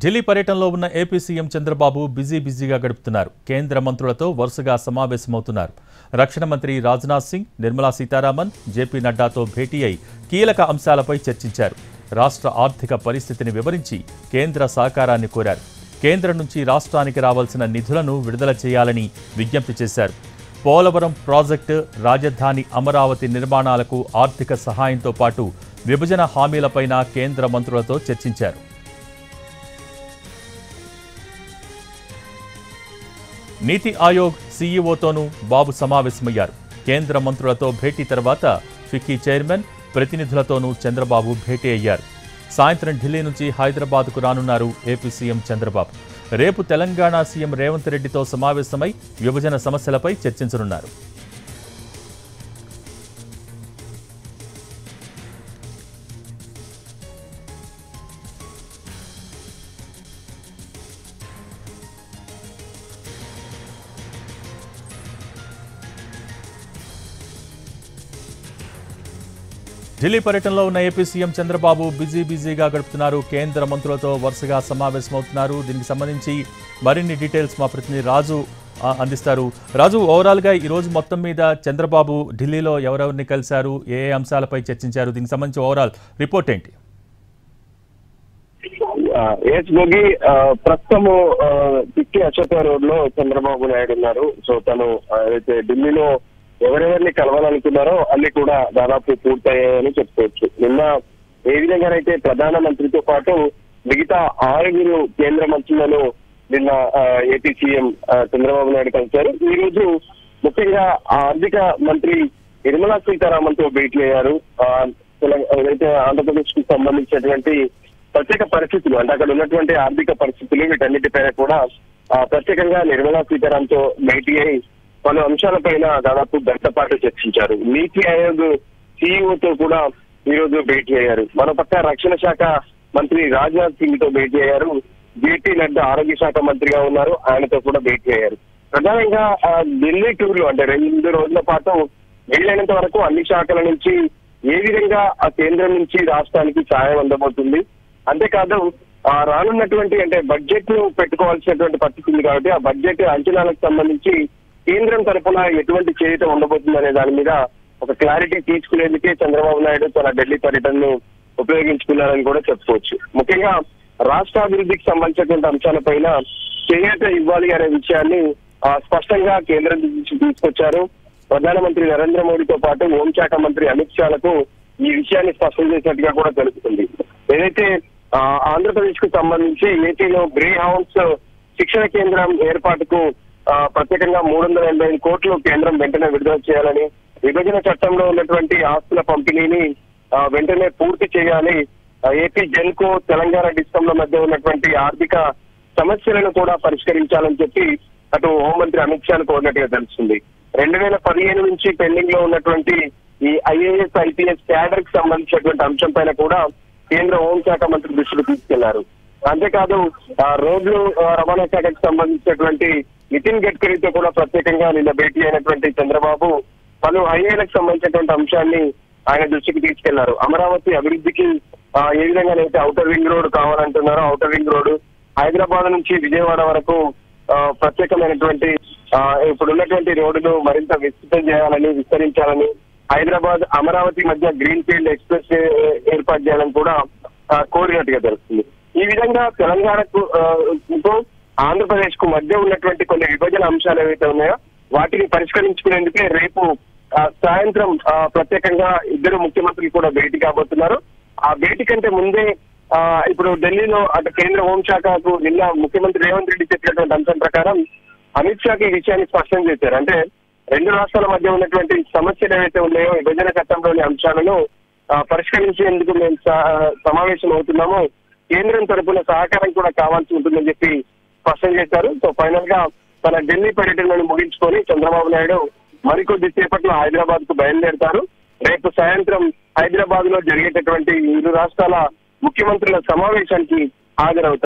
ఢిల్లీ పర్యటనలో ఉన్న AP CM Chandrababu బిజీగా గడుపుతున్నారు. కేంద్ర మంత్రులతో వరుసగా సమావేశమవుతున్నారు. రక్షణ మంత్రి రాజ్నాథ్ సింగ్, నిర్మలా సీతారామన్, జేపీ నడ్డాతో భేటీ అయి కీలక అంశాలపై చర్చించారు. రాష్ట్ర ఆర్థిక పరిస్థితిని వివరించి కేంద్ర సహకారాన్ని కోరారు. కేంద్రం నుంచి రాష్ట్రానికి రావాల్సిన నిధులను విడుదల చేయాలని విజ్ఞప్తి చేశారు. పోలవరం ప్రాజెక్టు, రాజధాని అమరావతి నిర్మాణాలకు ఆర్థిక సహాయంతో పాటు విభజన హామీలపైన కేంద్ర మంత్రులతో చర్చించారు. నీతి ఆయోగ్ సీఈఓతోనూ బాబు సమావేశమయ్యారు. కేంద్ర మంత్రులతో భేటీ తర్వాత ఫిక్కీ చైర్మన్, ప్రతినిధులతోనూ చంద్రబాబు భేటీ అయ్యారు. సాయంత్రం ఢిల్లీ నుంచి హైదరాబాద్కు రానున్నారు ఏపీ సీఎం చంద్రబాబు. రేపు తెలంగాణ సీఎం రేవంత్ రెడ్డితో సమావేశమై విభజన సమస్యలపై చర్చించనున్నారు. ఢిల్లీ పర్యటనలో ఉన్న ఏపీ సీఎం చంద్రబాబు బిజీగా గడుపుతున్నారు. కేంద్ర మంత్రులతో వరుసగా సమావేశమవుతున్నారు. దీనికి సంబంధించి మరిన్ని డీటెయిల్స్ మా ప్రతినిధి రాజు అందిస్తారు. రాజు, ఓవరాల్గా ఈ రోజు మొత్తం మీద చంద్రబాబు ఢిల్లీలో ఎవరెవరిని కలిశారు, ఏ అంశాలపై చర్చించారు, దీనికి సంబంధించి ఓవరాల్ రిపోర్ట్ ఏంటి? ప్రస్తుతము పిక్కి అశోక రోడ్ లో చంద్రబాబు నాయుడు ఉన్నారు. సో తను అయితే ఢిల్లీలో ఎవరెవరిని కలవాలనుకున్నారో అన్ని కూడా దాదాపు పూర్తయ్యాయని చెప్పుకోవచ్చు. నిన్న ఏ విధంగానైతే ప్రధానమంత్రితో పాటు మిగతా 6 కేంద్ర మంత్రులను నిన్న ఏపీ సీఎం చంద్రబాబు నాయుడు కలిశారు. ఈ రోజు ముఖ్యంగా ఆర్థిక మంత్రి నిర్మలా సీతారామన్ తో భేటీ అయ్యారు. ఏదైతే ఆంధ్రప్రదేశ్ కు సంబంధించినటువంటి ప్రత్యేక పరిస్థితులు, అంటే అక్కడ ఉన్నటువంటి ఆర్థిక పరిస్థితులు, వీటన్నిటిపైన కూడా ప్రత్యేకంగా నిర్మలా సీతారామన్ తో భేటీ అయి పలు అంశాలపైన దాదాపు గంట పాటు చర్చించారు. నీతి ఆయోగ్ సీఈఓతో కూడా ఈ రోజు భేటీ అయ్యారు. మరోపక్క రక్షణ శాఖ మంత్రి రాజ్నాథ్ సింగ్ తో భేటీ అయ్యారు. జేపీ నడ్డా ఆరోగ్య శాఖ మంత్రిగా ఉన్నారు, ఆయనతో కూడా భేటీ అయ్యారు. ప్రధానంగా ఢిల్లీ టూర్లు అంటే 2 రోజుల పాటు వీలైనంత వరకు అన్ని శాఖల నుంచి ఏ విధంగా ఆ కేంద్రం నుంచి రాష్ట్రానికి సాయం అందబోతుంది, అంతేకాదు రానున్నటువంటి అంటే బడ్జెట్ ను పెట్టుకోవాల్సినటువంటి పరిస్థితి ఉంది కాబట్టి ఆ బడ్జెట్ అంచనాలకు సంబంధించి కేంద్రం తరఫున ఎటువంటి చేయూత ఉండబోతుంది అనే దాని మీద ఒక క్లారిటీ తీసుకునేందుకే చంద్రబాబు నాయుడు తన ఢిల్లీ పర్యటనను ఉపయోగించుకున్నారని కూడా చెప్పుకోవచ్చు. ముఖ్యంగా రాష్ట్ర అభివృద్ధికి సంబంధించినటువంటి అంశాలపైన చేయూత ఇవ్వాలి అనే విషయాన్ని స్పష్టంగా కేంద్రం నుంచి తీసుకొచ్చారు. ప్రధానమంత్రి నరేంద్ర మోడీతో పాటు హోంశాఖ మంత్రి అమిత్ షాలకు ఈ విషయాన్ని స్పష్టం చేసినట్టుగా కూడా తెలుస్తుంది. ఏదైతే ఆంధ్రప్రదేశ్ కు సంబంధించి ఏపీలో గ్రే హౌన్స్ శిక్షణ కేంద్రం ఏర్పాటుకు ప్రత్యేకంగా 385 కోట్లు కేంద్రం వెంటనే విడుదల చేయాలని, విభజన చట్టంలో ఉన్నటువంటి ఆస్తుల పంపిణీని వెంటనే పూర్తి చేయాలి, ఏపీ జెన్కో తెలంగాణ డిస్కంల మధ్య ఉన్నటువంటి ఆర్థిక సమస్యలను కూడా పరిష్కరించాలని చెప్పి అటు హోంమంత్రి అమిత్ షాను కోరినట్టుగా తెలుస్తుంది. 2015 నుంచి పెండింగ్ లో ఉన్నటువంటి ఈ ఐఏఎస్ ఐపీఎస్ క్యాడర్ కి సంబంధించినటువంటి అంశం పైన కూడా కేంద్ర హోంశాఖ మంత్రి దృష్టికి తీసుకెళ్లారు. అంతేకాదు రోడ్లు రవాణా శాఖకు సంబంధించినటువంటి నితిన్ గడ్కరీతో కూడా ప్రత్యేకంగా నిన్న భేటీ అయినటువంటి చంద్రబాబు పలు హైవేలకు సంబంధించినటువంటి అంశాన్ని ఆయన దృష్టికి తీసుకెళ్లారు. అమరావతి అభివృద్ధికి ఏ విధంగానైతే ఔటర్ రింగ్ రోడ్ కావాలంటున్నారో ఔటర్ రింగ్ రోడ్ హైదరాబాద్ నుంచి విజయవాడ వరకు ప్రత్యేకమైనటువంటి ఇప్పుడున్నటువంటి రోడ్డును మరింత విస్తరించాలని, హైదరాబాద్ అమరావతి మధ్య గ్రీన్ ఫీల్డ్ ఎక్స్ప్రెస్ ఏర్పాటు చేయాలని కూడా కోరినట్టుగా తెలుస్తుంది. ఈ విధంగా తెలంగాణకు ఆంధ్రప్రదేశ్ కు మధ్య ఉన్నటువంటి కొన్ని విభజన అంశాలు ఏవైతే ఉన్నాయో వాటిని పరిష్కరించుకునేందుకే రేపు సాయంత్రం ప్రత్యేకంగా 2 ముఖ్యమంత్రులు కూడా భేటీ కాబోతున్నారు. ఆ భేటీ కంటే ముందే ఇప్పుడు ఢిల్లీలో అటు కేంద్ర హోంశాఖకు నిన్న ముఖ్యమంత్రి రేవంత్ రెడ్డి చెప్పినటువంటి అంశం ప్రకారం అమిత్ షాకి ఈ విషయాన్ని స్పష్టం చేశారు. అంటే 2 రాష్ట్రాల మధ్య ఉన్నటువంటి సమస్యలు ఏవైతే ఉన్నాయో విభజన చట్టంలోని అంశాలను పరిష్కరించేందుకు మేము సమావేశం అవుతున్నాము, కేంద్రం తరఫున సహకారం కూడా కావాల్సి ఉంటుందని చెప్పి స్పష్టం చేశారు. సో ఫైనల్ గా తన ఢిల్లీ పర్యటనను ముగించుకొని చంద్రబాబు నాయుడు మరికొద్ది సేపట్లో హైదరాబాద్ కు బయలుదేరతారు. రేపు సాయంత్రం హైదరాబాద్ లో జరిగేటటువంటి 2 రాష్ట్రాల ముఖ్యమంత్రుల సమావేశానికి హాజరవుతారు.